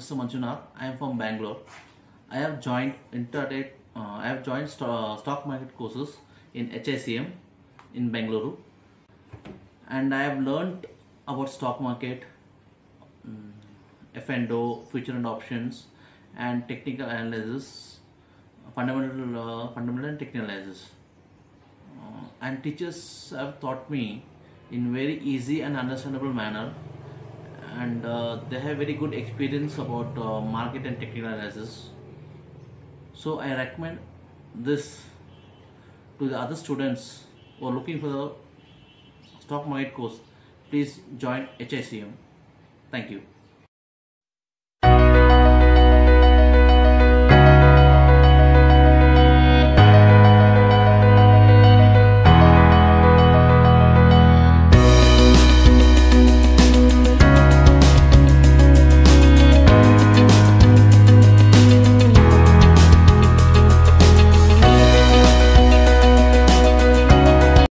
Mr. Manjunath. I am from Bangalore. I have joined Intraday. I have joined stock market courses in HICM in Bengaluru, and I have learned about stock market, F&O, future and options, and technical analysis, fundamental and technical analysis. And teachers have taught me in very easy and understandable manner, and they have very good experience about market and technical analysis. So I recommend this to the other students who are looking for the stock market course. Please join HICM. Thank you.